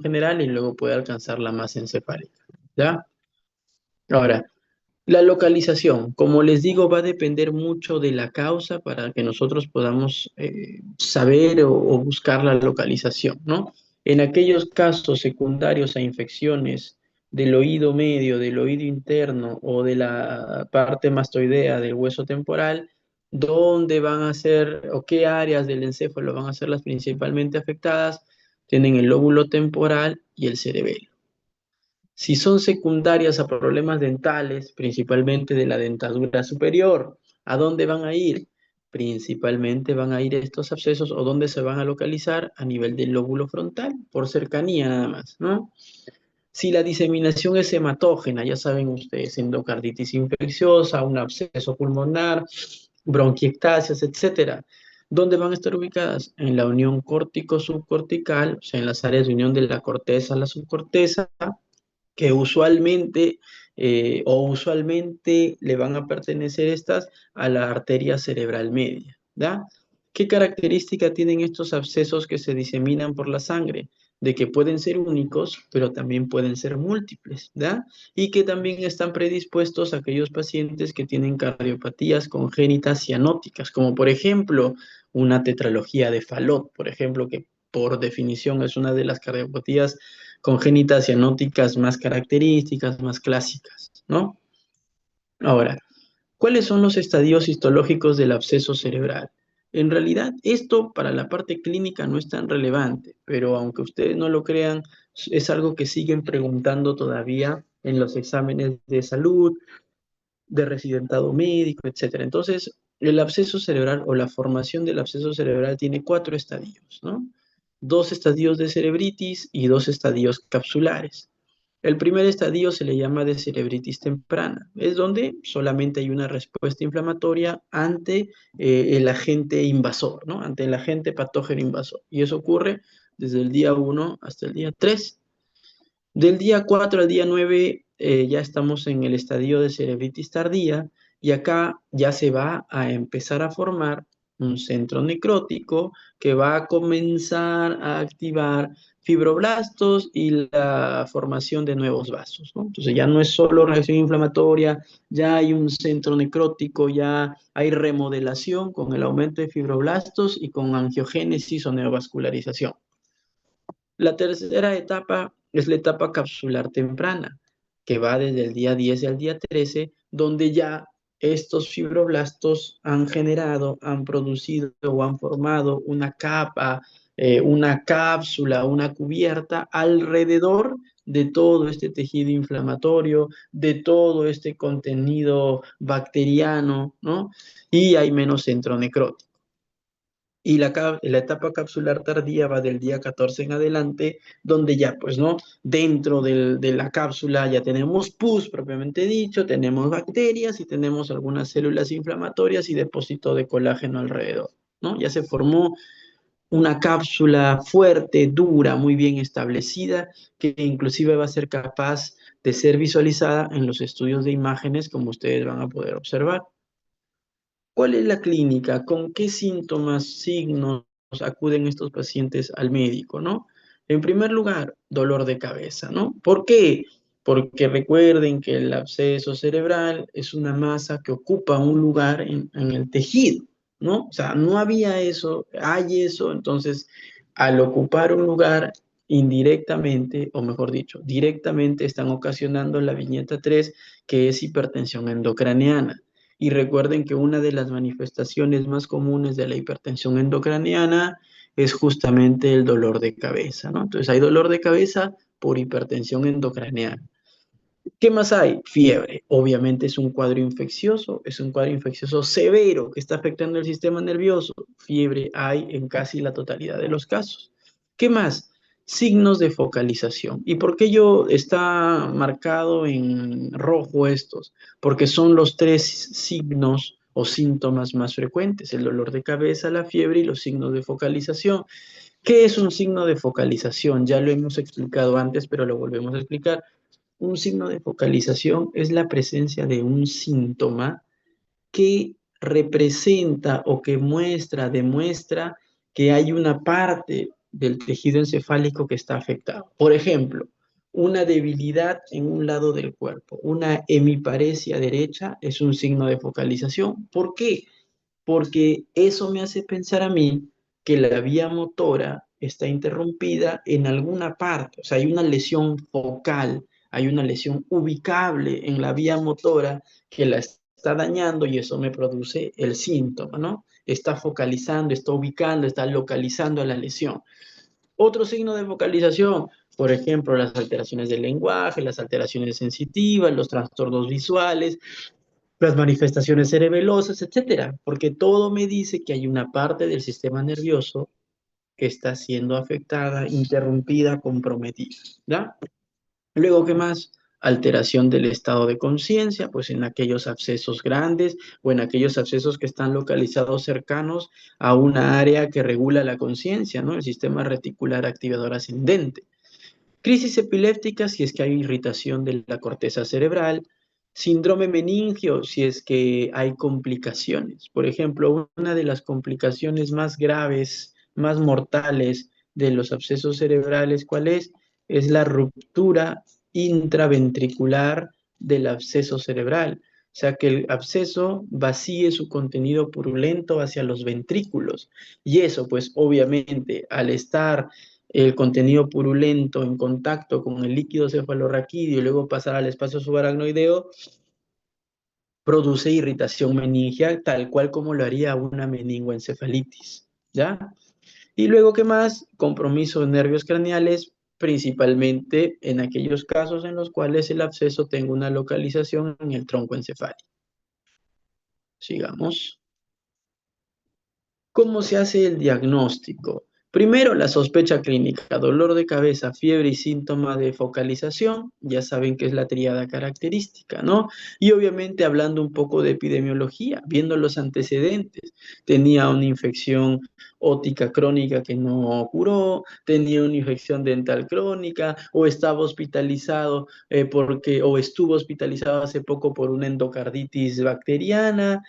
general y luego puede alcanzar la masa encefálica, ¿ya? Ahora, la localización, como les digo, va a depender mucho de la causa para que nosotros podamos saber o buscar la localización, ¿no? En aquellos casos secundarios a infecciones del oído medio, del oído interno o de la parte mastoidea del hueso temporal, ¿dónde van a ser o qué áreas del encéfalo van a ser las principalmente afectadas? Tienen el lóbulo temporal y el cerebelo. Si son secundarias a problemas dentales, principalmente de la dentadura superior, ¿a dónde van a ir? Principalmente van a ir estos abscesos o dónde se van a localizar a nivel del lóbulo frontal, por cercanía nada más, ¿no? Si la diseminación es hematógena, ya saben ustedes, endocarditis infecciosa, un absceso pulmonar, bronquiectasias, etcétera. ¿Dónde van a estar ubicadas? En la unión córtico-subcortical, o sea, en las áreas de unión de la corteza a la subcorteza, que usualmente le van a pertenecer estas a la arteria cerebral media, ¿da? ¿Qué característica tienen estos abscesos que se diseminan por la sangre? De que pueden ser únicos, pero también pueden ser múltiples, ¿da? Y que también están predispuestos a aquellos pacientes que tienen cardiopatías congénitas cianóticas, como por ejemplo una tetralogía de Fallot, por ejemplo, que por definición es una de las cardiopatías congénitas cianóticas más características, más clásicas, ¿no? Ahora, ¿cuáles son los estadios histológicos del absceso cerebral? En realidad, esto para la parte clínica no es tan relevante, pero aunque ustedes no lo crean, es algo que siguen preguntando todavía en los exámenes de salud, de residentado médico, etcétera. Entonces, el absceso cerebral o la formación del absceso cerebral tiene 4 estadios, ¿no? 2 estadios de cerebritis y 2 estadios capsulares. El primer estadio se le llama de cerebritis temprana, es donde solamente hay una respuesta inflamatoria ante el agente invasor, ¿no? Ante el agente patógeno invasor. Y eso ocurre desde el día 1 hasta el día 3. Del día 4 al día 9 ya estamos en el estadio de cerebritis tardía y acá ya se va a empezar a formar un centro necrótico que va a comenzar a activar fibroblastos y la formación de nuevos vasos, ¿no? Entonces ya no es solo reacción inflamatoria, ya hay un centro necrótico, ya hay remodelación con el aumento de fibroblastos y con angiogénesis o neovascularización. La tercera etapa es la etapa capsular temprana, que va desde el día 10 al día 13, donde ya estos fibroblastos han generado, han producido o han formado una capa, una cápsula, una cubierta alrededor de todo este tejido inflamatorio, de todo este contenido bacteriano, ¿no? Y hay menos centro necrótico. Y la etapa capsular tardía va del día 14 en adelante, donde ya, pues, ¿no? Dentro de la cápsula ya tenemos pus propiamente dicho, tenemos bacterias y tenemos algunas células inflamatorias y depósito de colágeno alrededor, ¿no? Ya se formó una cápsula fuerte, dura, muy bien establecida, que inclusive va a ser capaz de ser visualizada en los estudios de imágenes, como ustedes van a poder observar. ¿Cuál es la clínica? ¿Con qué síntomas, signos acuden estos pacientes al médico, no? En primer lugar, dolor de cabeza, ¿no? ¿Por qué? Porque recuerden que el absceso cerebral es una masa que ocupa un lugar en el tejido, ¿no? O sea, no había eso, hay eso, entonces al ocupar un lugar indirectamente, o mejor dicho, directamente están ocasionando la viñeta 3, que es hipertensión endocraneana. Y recuerden que una de las manifestaciones más comunes de la hipertensión endocraniana es justamente el dolor de cabeza, ¿no? Entonces hay dolor de cabeza por hipertensión endocraniana. ¿Qué más hay? Fiebre. Obviamente es un cuadro infeccioso severo que está afectando el sistema nervioso. Fiebre hay en casi la totalidad de los casos. ¿Qué más? Signos de focalización. ¿Y por qué yo está marcado en rojo estos? Porque son los 3 signos o síntomas más frecuentes: el dolor de cabeza, la fiebre y los signos de focalización. ¿Qué es un signo de focalización? Ya lo hemos explicado antes, pero lo volvemos a explicar. Un signo de focalización es la presencia de un síntoma que representa o que demuestra que hay una parte del tejido encefálico que está afectado. Por ejemplo, una debilidad en un lado del cuerpo, una hemiparesia derecha es un signo de focalización. ¿Por qué? Porque eso me hace pensar a mí que la vía motora está interrumpida en alguna parte, o sea, hay una lesión focal, hay una lesión ubicable en la vía motora que la está dañando y eso me produce el síntoma, ¿no? Está focalizando, está ubicando, está localizando a la lesión. Otro signo de focalización, por ejemplo, las alteraciones del lenguaje, las alteraciones sensitivas, los trastornos visuales, las manifestaciones cerebelosas, etcétera, porque todo me dice que hay una parte del sistema nervioso que está siendo afectada, interrumpida, comprometida, ¿ya? Luego, ¿qué más? Alteración del estado de conciencia, pues en aquellos abscesos grandes o en aquellos abscesos que están localizados cercanos a una área que regula la conciencia, ¿no? El sistema reticular activador ascendente. Crisis epiléptica si es que hay irritación de la corteza cerebral, síndrome meningio si es que hay complicaciones. Por ejemplo, una de las complicaciones más graves, más mortales de los abscesos cerebrales, ¿cuál es? Es la ruptura intraventricular del absceso cerebral. O sea, que el absceso vacíe su contenido purulento hacia los ventrículos. Y eso, pues obviamente, al estar el contenido purulento en contacto con el líquido cefalorraquídeo y luego pasar al espacio subaracnoideo, produce irritación meningial, tal cual como lo haría una meningoencefalitis, ¿ya? Y luego, ¿qué más? Compromiso de nervios craneales, principalmente en aquellos casos en los cuales el absceso tenga una localización en el tronco encefálico. Sigamos. ¿Cómo se hace el diagnóstico? Primero, la sospecha clínica, dolor de cabeza, fiebre y síntoma de focalización, ya saben que es la tríada característica, ¿no? Y obviamente hablando un poco de epidemiología, viendo los antecedentes, tenía una infección ótica crónica que no curó, tenía una infección dental crónica o estaba hospitalizado o estuvo hospitalizado hace poco por una endocarditis bacteriana,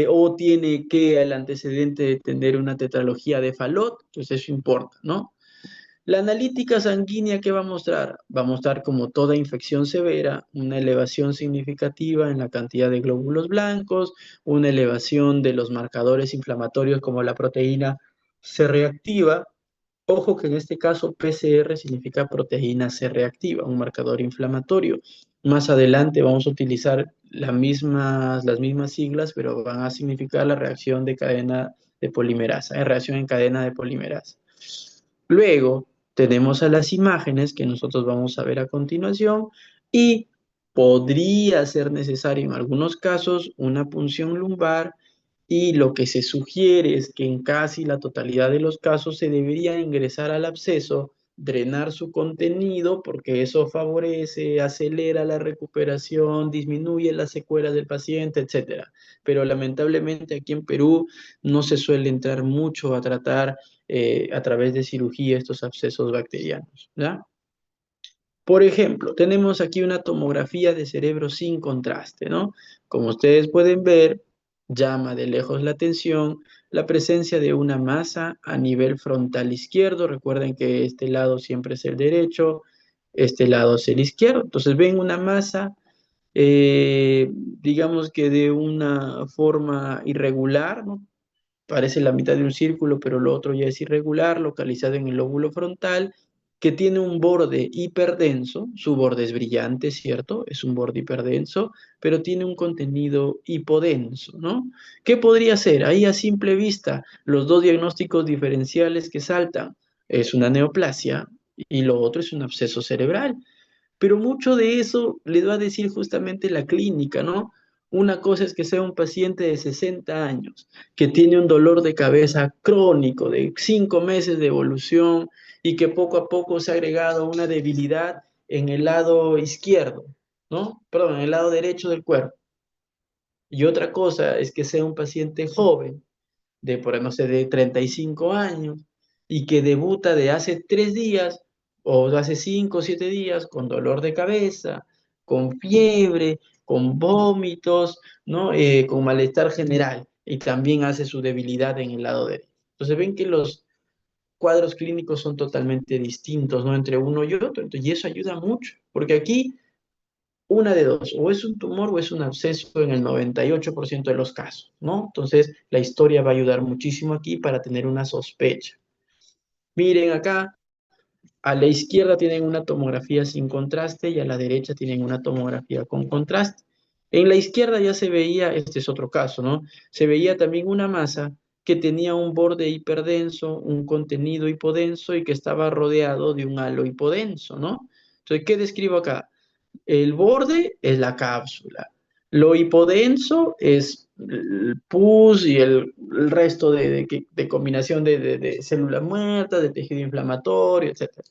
o tiene que el antecedente de tener una tetralogía de Fallot, pues eso importa, ¿no? La analítica sanguínea, ¿qué va a mostrar? Va a mostrar como toda infección severa, una elevación significativa en la cantidad de glóbulos blancos, una elevación de los marcadores inflamatorios como la proteína C reactiva. Ojo que en este caso PCR significa proteína C reactiva, un marcador inflamatorio. Más adelante vamos a utilizar las mismas siglas, pero van a significar la reacción de cadena de polimerasa, reacción en cadena de polimerasa. Luego tenemos a las imágenes que nosotros vamos a ver a continuación y podría ser necesario en algunos casos una punción lumbar y lo que se sugiere es que en casi la totalidad de los casos se debería ingresar al absceso, drenar su contenido, porque eso favorece, acelera la recuperación, disminuye las secuelas del paciente, etcétera. Pero lamentablemente aquí en Perú no se suele entrar mucho a tratar a través de cirugía estos abscesos bacterianos, ¿ya? Por ejemplo, tenemos aquí una tomografía de cerebro sin contraste, ¿no? Como ustedes pueden ver, llama de lejos la atención la presencia de una masa a nivel frontal izquierdo. Recuerden que este lado siempre es el derecho, este lado es el izquierdo. Entonces ven una masa, digamos que de una forma irregular, ¿no? Parece la mitad de un círculo, pero lo otro ya es irregular, localizado en el lóbulo frontal, que tiene un borde hiperdenso, su borde es brillante, ¿cierto? Es un borde hiperdenso, pero tiene un contenido hipodenso, ¿no? ¿Qué podría ser? Ahí a simple vista, los dos diagnósticos diferenciales que saltan es una neoplasia y lo otro es un absceso cerebral. Pero mucho de eso les va a decir justamente la clínica, ¿no? Una cosa es que sea un paciente de 60 años que tiene un dolor de cabeza crónico de 5 meses de evolución y que poco a poco se ha agregado una debilidad en el lado izquierdo, ¿no? Perdón, en el lado derecho del cuerpo. Y otra cosa es que sea un paciente joven de, por no sé, de 35 años y que debuta de hace 3 días o hace 5 o 7 días con dolor de cabeza, con fiebre, con vómitos, ¿no? Con malestar general y también hace su debilidad en el lado derecho. Entonces ven que cuadros clínicos son totalmente distintos, ¿no? Entre uno y otro. Y eso ayuda mucho, porque aquí una de dos, o es un tumor o es un absceso en el 98% de los casos, ¿no? Entonces, la historia va a ayudar muchísimo aquí para tener una sospecha. Miren acá, a la izquierda tienen una tomografía sin contraste y a la derecha tienen una tomografía con contraste. En la izquierda ya se veía, este es otro caso, ¿no? Se veía también una masa que tenía un borde hiperdenso, un contenido hipodenso y que estaba rodeado de un halo hipodenso, ¿no? Entonces, ¿qué describo acá? El borde es la cápsula. Lo hipodenso es el pus y el resto de combinación de células muertas, de tejido inflamatorio, etcétera.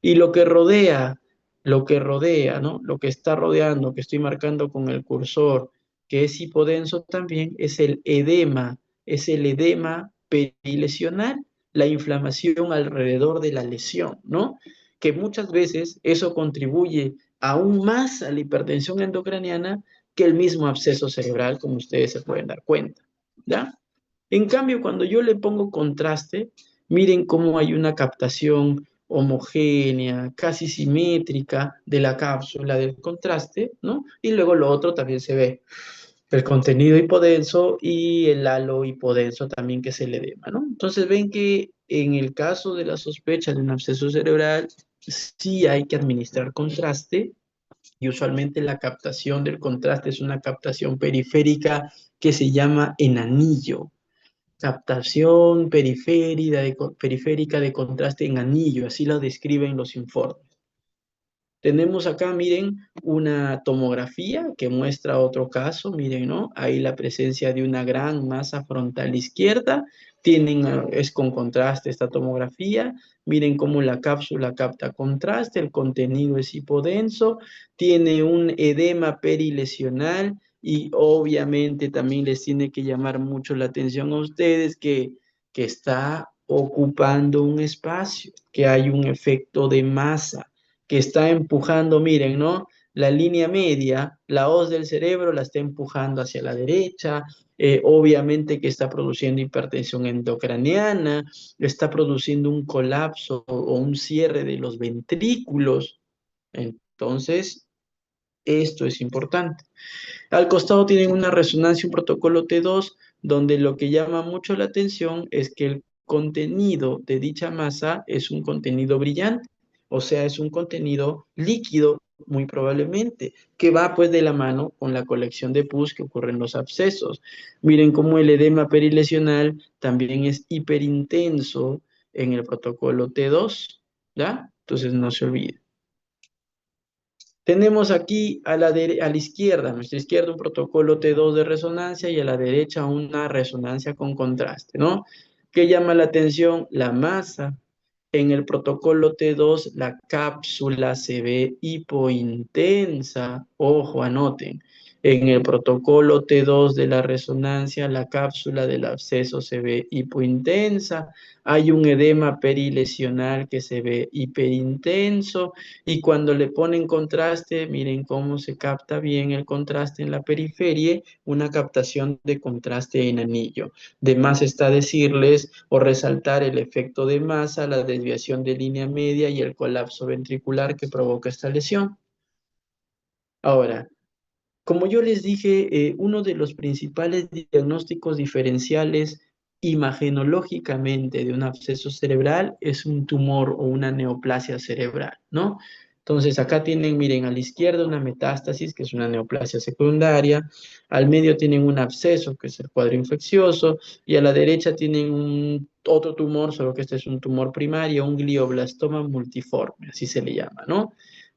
Y lo que rodea, ¿no? Lo que está rodeando, que estoy marcando con el cursor, que es hipodenso también, es el edema perilesional, la inflamación alrededor de la lesión, ¿no? Que muchas veces eso contribuye aún más a la hipertensión endocraniana que el mismo absceso cerebral, como ustedes se pueden dar cuenta, ¿ya? En cambio, cuando yo le pongo contraste, miren cómo hay una captación homogénea, casi simétrica de la cápsula del contraste, ¿no? Y luego lo otro también se ve, el contenido hipodenso y el halo hipodenso también, que es el edema, ¿no? Entonces ven que en el caso de la sospecha de un absceso cerebral, sí hay que administrar contraste y usualmente la captación del contraste es una captación periférica que se llama en anillo. Captación periférica de contraste en anillo, así lo describen los informes. Tenemos acá, miren, una tomografía que muestra otro caso, miren, ¿no? Ahí la presencia de una gran masa frontal izquierda, es con contraste esta tomografía, miren cómo la cápsula capta contraste, el contenido es hipodenso, tiene un edema perilesional y obviamente también les tiene que llamar mucho la atención a ustedes que está ocupando un espacio, que hay un efecto de masa que está empujando, miren, ¿no? La línea media, la hoz del cerebro la está empujando hacia la derecha, obviamente que está produciendo hipertensión endocraniana, está produciendo un colapso o un cierre de los ventrículos. Entonces, esto es importante. Al costado tienen una resonancia, un protocolo T2, donde lo que llama mucho la atención es que el contenido de dicha masa es un contenido brillante, o sea, es un contenido líquido, muy probablemente, que va pues de la mano con la colección de pus que ocurre en los abscesos. Miren cómo el edema perilesional también es hiperintenso en el protocolo T2, ¿ya? Entonces no se olviden. Tenemos aquí a la izquierda, a nuestra izquierda, un protocolo T2 de resonancia y a la derecha una resonancia con contraste, ¿no? ¿Qué llama la atención? La masa. En el protocolo T2, la cápsula se ve hipointensa. Ojo, anoten. En el protocolo T2 de la resonancia, la cápsula del absceso se ve hipointensa. Hay un edema perilesional que se ve hiperintenso y cuando le ponen contraste, miren cómo se capta bien el contraste en la periferia, una captación de contraste en anillo. De más está decirles o resaltar el efecto de masa, la desviación de línea media y el colapso ventricular que provoca esta lesión. Ahora, como yo les dije, uno de los principales diagnósticos diferenciales imagenológicamente de un absceso cerebral es un tumor o una neoplasia cerebral, ¿no? Entonces acá tienen, miren, a la izquierda una metástasis, que es una neoplasia secundaria, al medio tienen un absceso, que es el cuadro infeccioso, y a la derecha tienen otro tumor, solo que este es un tumor primario, un glioblastoma multiforme, así se le llama, ¿no?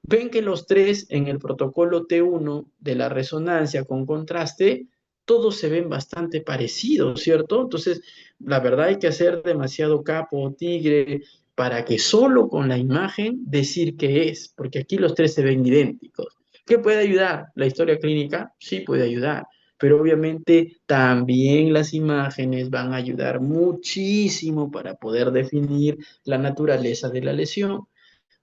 Ven que los tres en el protocolo T1 de la resonancia con contraste, todos se ven bastante parecidos, ¿cierto? Entonces, la verdad hay que hacer demasiado capo o tigre para que solo con la imagen decir qué es, porque aquí los tres se ven idénticos. ¿Qué puede ayudar? ¿La historia clínica? Sí puede ayudar, pero obviamente también las imágenes van a ayudar muchísimo para poder definir la naturaleza de la lesión.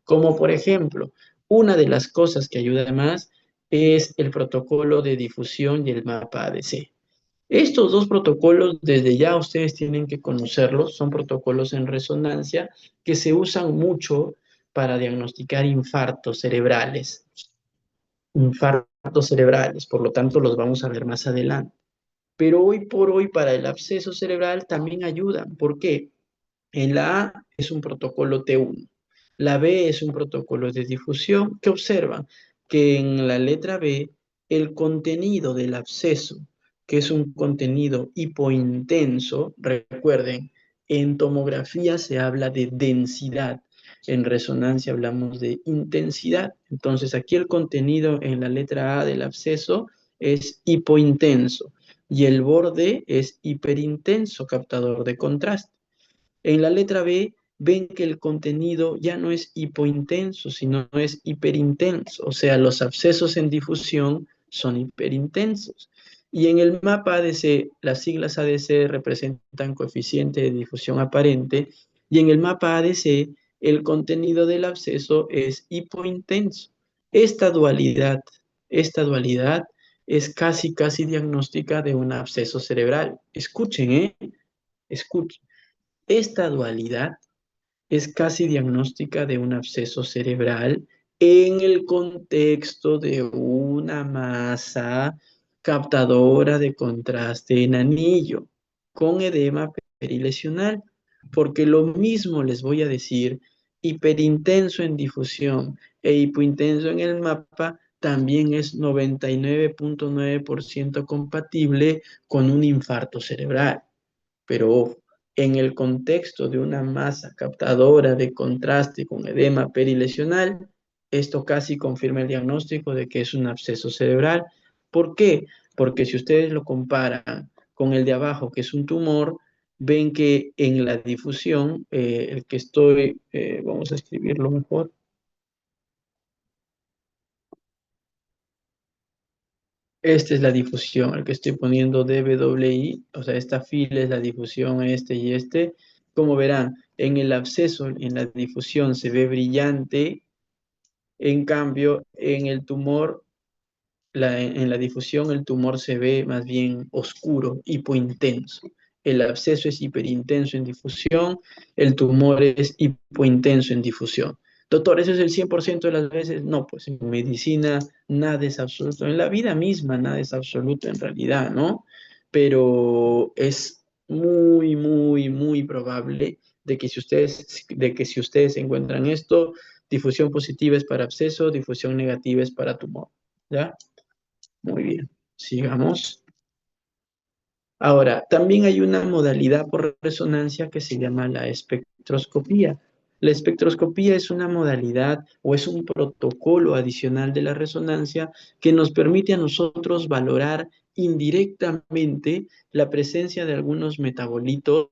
Como por ejemplo, una de las cosas que ayuda más es el protocolo de difusión y el mapa ADC. Estos dos protocolos, desde ya ustedes tienen que conocerlos, son protocolos en resonancia que se usan mucho para diagnosticar infartos cerebrales, por lo tanto los vamos a ver más adelante. Pero hoy por hoy para el absceso cerebral también ayudan. ¿Por qué? En la A es un protocolo T1, la B es un protocolo de difusión que observan que en la letra B el contenido del absceso, que es un contenido hipointenso, recuerden, en tomografía se habla de densidad, en resonancia hablamos de intensidad. Entonces aquí el contenido en la letra A del absceso es hipointenso y el borde es hiperintenso, captador de contraste. En la letra B ven que el contenido ya no es hipointenso, sino es hiperintenso, o sea, los abscesos en difusión son hiperintensos. Y en el mapa ADC, las siglas ADC representan coeficiente de difusión aparente, y en el mapa ADC, el contenido del absceso es hipointenso. Esta dualidad, esta dualidad es casi diagnóstica de un absceso cerebral. Escuchen, ¿eh? Escuchen. Esta dualidad es casi diagnóstica de un absceso cerebral en el contexto de una masa captadora de contraste en anillo con edema perilesional, porque lo mismo les voy a decir, hiperintenso en difusión e hipointenso en el mapa también es 99.9% compatible con un infarto cerebral. Pero en el contexto de una masa captadora de contraste con edema perilesional, esto casi confirma el diagnóstico de que es un absceso cerebral. ¿Por qué? Porque si ustedes lo comparan con el de abajo, que es un tumor, ven que en la difusión, el que estoy, vamos a escribirlo mejor. Esta es la difusión, el que estoy poniendo DWI, o sea, esta fila es la difusión este y este. Como verán, en el absceso, en la difusión se ve brillante, en cambio, en el tumor, en la difusión, el tumor se ve más bien oscuro, hipointenso. El absceso es hiperintenso en difusión, el tumor es hipointenso en difusión. Doctor, ¿eso es el 100% de las veces? No, pues en medicina nada es absoluto, en la vida misma nada es absoluto en realidad, ¿no? Pero es muy probable de que si ustedes encuentran esto, difusión positiva es para absceso, difusión negativa es para tumor, ¿ya? Muy bien, sigamos. Ahora, también hay una modalidad por resonancia que se llama la espectroscopía. La espectroscopía es una modalidad o es un protocolo adicional de la resonancia que nos permite a nosotros valorar indirectamente la presencia de algunos metabolitos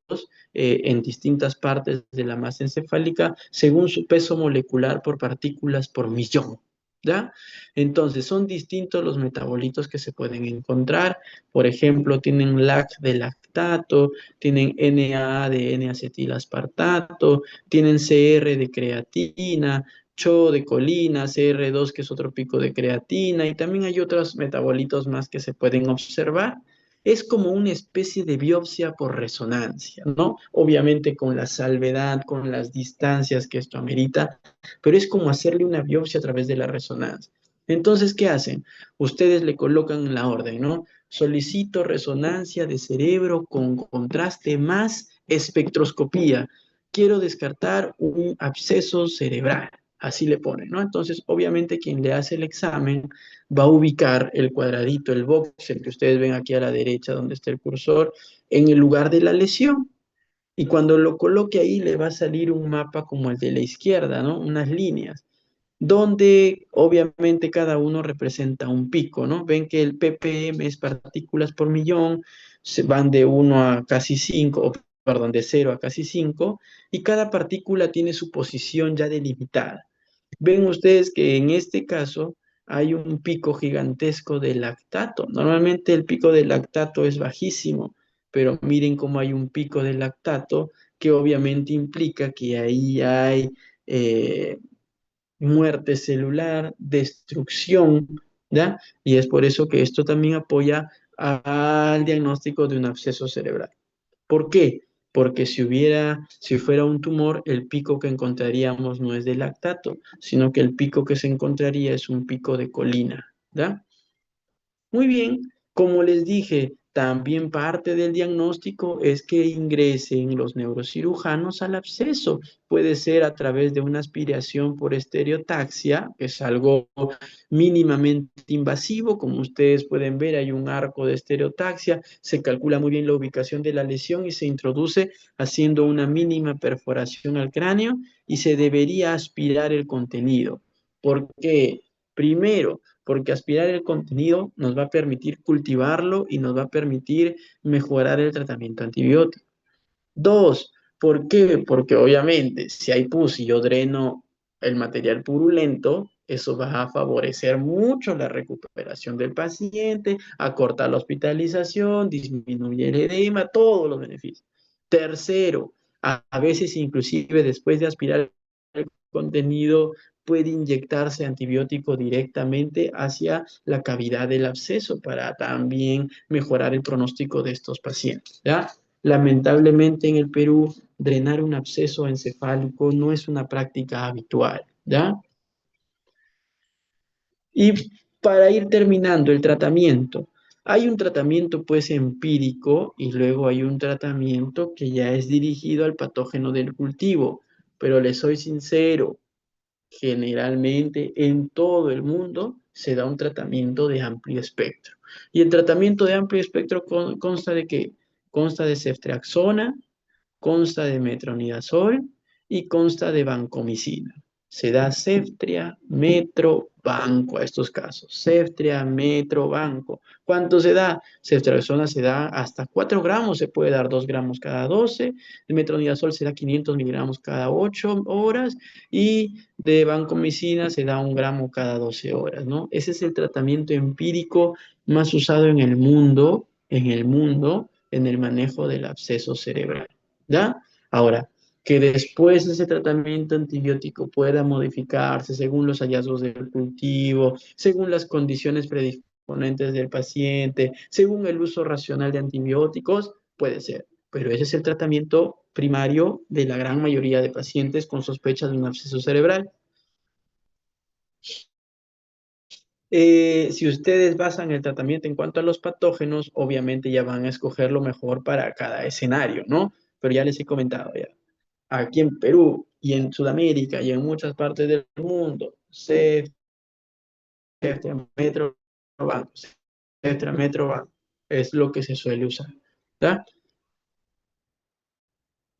en distintas partes de la masa encefálica según su peso molecular por partículas por millón. ¿Ya? Entonces, son distintos los metabolitos que se pueden encontrar. Por ejemplo, tienen LAC de lactato, tienen NAA de N-acetilaspartato, tienen CR de creatina, CHO de colina, CR2 que es otro pico de creatina, y también hay otros metabolitos más que se pueden observar. Es como una especie de biopsia por resonancia, ¿no? Obviamente con la salvedad, con las distancias que esto amerita, pero es como hacerle una biopsia a través de la resonancia. Entonces, ¿qué hacen? Ustedes le colocan la orden, ¿no? Solicito resonancia de cerebro con contraste más espectroscopía. Quiero descartar un absceso cerebral. Así le ponen, ¿no? Entonces, obviamente, quien le hace el examen va a ubicar el cuadradito, el box, el que ustedes ven aquí a la derecha donde está el cursor, en el lugar de la lesión. Y cuando lo coloque ahí, le va a salir un mapa como el de la izquierda, ¿no? Unas líneas donde obviamente cada uno representa un pico, ¿no? Ven que el ppm es partículas por millón, se van de 1 a casi 5, perdón, de 0 a casi 5, y cada partícula tiene su posición ya delimitada. Ven ustedes que en este caso hay un pico gigantesco de lactato. Normalmente el pico de lactato es bajísimo, pero miren cómo hay un pico de lactato que obviamente implica que ahí hay muerte celular, destrucción, ¿ya? Y es por eso que esto también apoya al diagnóstico de un absceso cerebral. ¿Por qué? Porque si fuera un tumor, el pico que encontraríamos no es de lactato, sino que el pico que se encontraría es un pico de colina, ¿ya? Muy bien, como les dije, también parte del diagnóstico es que ingresen los neurocirujanos al absceso. Puede ser a través de una aspiración por estereotaxia, que es algo mínimamente invasivo. Como ustedes pueden ver, hay un arco de estereotaxia, se calcula muy bien la ubicación de la lesión y se introduce haciendo una mínima perforación al cráneo y se debería aspirar el contenido. ¿Por qué? Primero, porque aspirar el contenido nos va a permitir cultivarlo y nos va a permitir mejorar el tratamiento antibiótico. Dos, ¿por qué? Porque obviamente si hay pus y yo dreno el material purulento, eso va a favorecer mucho la recuperación del paciente, acortar la hospitalización, disminuye el edema, todos los beneficios. Tercero, a veces inclusive después de aspirar el contenido, puede inyectarse antibiótico directamente hacia la cavidad del absceso para también mejorar el pronóstico de estos pacientes, ¿ya? Lamentablemente en el Perú, drenar un absceso encefálico no es una práctica habitual, ¿ya? Y para ir terminando el tratamiento, hay un tratamiento pues empírico y luego hay un tratamiento que ya es dirigido al patógeno del cultivo, pero les soy sincero, generalmente en todo el mundo se da un tratamiento de amplio espectro. Y el tratamiento de amplio espectro consta de qué? Consta de ceftriaxona, consta de metronidazol y consta de vancomicina. Se da Ceftria, Metro, Banco a estos casos. Ceftria, Metro, Banco. ¿Cuánto se da? Ceftriaxona se da hasta 4 gramos, se puede dar 2 gramos cada 12. El metronidazol se da 500 miligramos cada 8 horas. Y de vancomicina se da 1 gramo cada 12 horas, ¿no? Ese es el tratamiento empírico más usado en el manejo del absceso cerebral. ¿Ya? Ahora, que después de ese tratamiento antibiótico pueda modificarse según los hallazgos del cultivo, según las condiciones predisponentes del paciente, según el uso racional de antibióticos, puede ser. Pero ese es el tratamiento primario de la gran mayoría de pacientes con sospecha de un absceso cerebral. Si ustedes basan el tratamiento en cuanto a los patógenos, obviamente ya van a escoger lo mejor para cada escenario, ¿no? Pero ya les he comentado ya. Aquí en Perú y en Sudamérica y en muchas partes del mundo, Metro Banco, Metro Banco, es lo que se suele usar, ¿ya?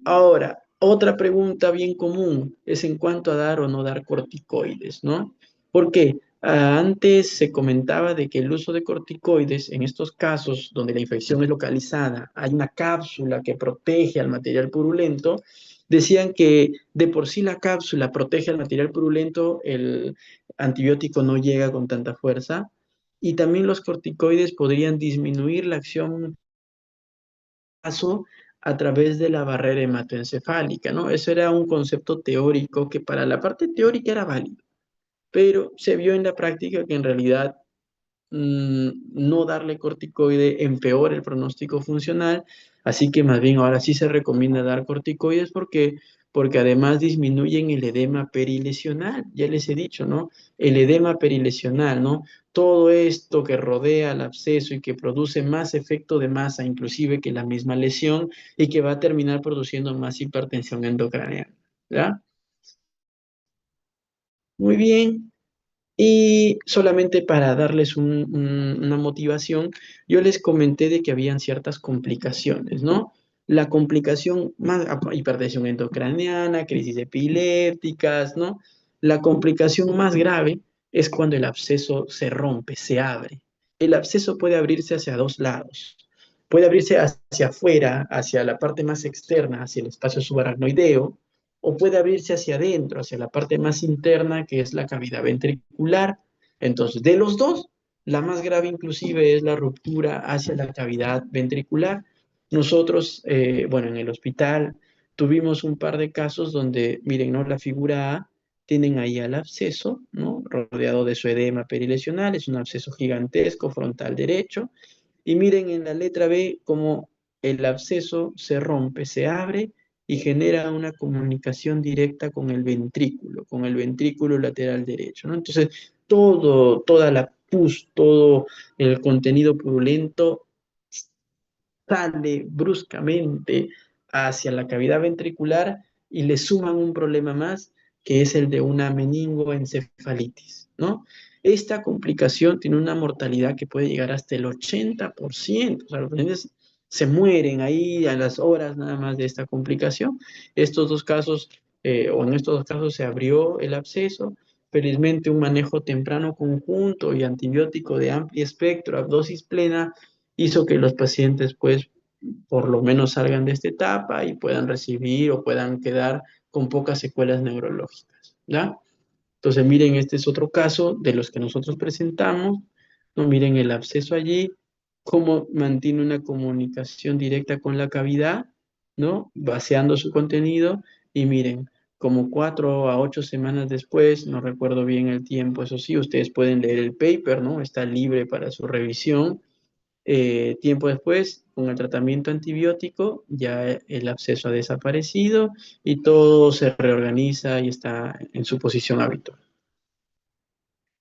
Ahora, otra pregunta bien común es en cuanto a dar o no dar corticoides, ¿no? Porque antes se comentaba de que el uso de corticoides, en estos casos donde la infección es localizada, hay una cápsula que protege al material purulento, decían que de por sí la cápsula protege al material purulento, el antibiótico no llega con tanta fuerza, y también los corticoides podrían disminuir la acción paso a través de la barrera hematoencefálica, ¿no? Eso era un concepto teórico que para la parte teórica era válido, pero se vio en la práctica que en realidad no darle corticoide empeora el pronóstico funcional, así que más bien ahora sí se recomienda dar corticoides porque además disminuyen el edema perilesional, ya les he dicho, ¿no? El edema perilesional, ¿no? Todo esto que rodea al absceso y que produce más efecto de masa, inclusive que la misma lesión, y que va a terminar produciendo más hipertensión endocraneal, ¿ya? Muy bien. Y solamente para darles una motivación, yo les comenté de que habían ciertas complicaciones, ¿no? La complicación más, hipertensión endocraniana, crisis epilépticas, ¿no? La complicación más grave es cuando el absceso se rompe, se abre. El absceso puede abrirse hacia dos lados. Puede abrirse hacia afuera, hacia la parte más externa, hacia el espacio subaracnoideo, o puede abrirse hacia adentro, hacia la parte más interna, que es la cavidad ventricular. Entonces, de los dos, la más grave inclusive es la ruptura hacia la cavidad ventricular. Nosotros, bueno, en el hospital tuvimos un par de casos donde, miren, ¿no? La figura A, tienen ahí al absceso, ¿no? Rodeado de su edema perilesional, es un absceso gigantesco, frontal derecho, Y miren en la letra B cómo el absceso se rompe, se abre y genera una comunicación directa con el ventrículo lateral derecho, ¿no? Entonces, toda la pus, todo el contenido purulento sale bruscamente hacia la cavidad ventricular y le suman un problema más, que es el de una meningoencefalitis, ¿no? Esta complicación tiene una mortalidad que puede llegar hasta el 80%. O sea, los pacientes se mueren ahí a las horas nada más de esta complicación. Estos dos casos, o en estos dos casos se abrió el absceso. Felizmente un manejo temprano conjunto y antibiótico de amplio espectro a dosis plena hizo que los pacientes pues por lo menos salgan de esta etapa y puedan recibir o puedan quedar con pocas secuelas neurológicas, ¿ya? Entonces, miren, este es otro caso de los que nosotros presentamos, ¿no? Miren el absceso allí, cómo mantiene una comunicación directa con la cavidad, ¿no? Vaciando su contenido y miren, como 4 a 8 semanas después, no recuerdo bien el tiempo, eso sí, ustedes pueden leer el paper, ¿no? Está libre para su revisión. Tiempo después, con el tratamiento antibiótico, ya el absceso ha desaparecido y todo se reorganiza y está en su posición habitual.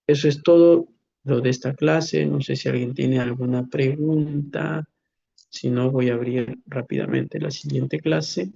Eso es todo lo de esta clase. No sé si alguien tiene alguna pregunta. Si no, voy a abrir rápidamente la siguiente clase.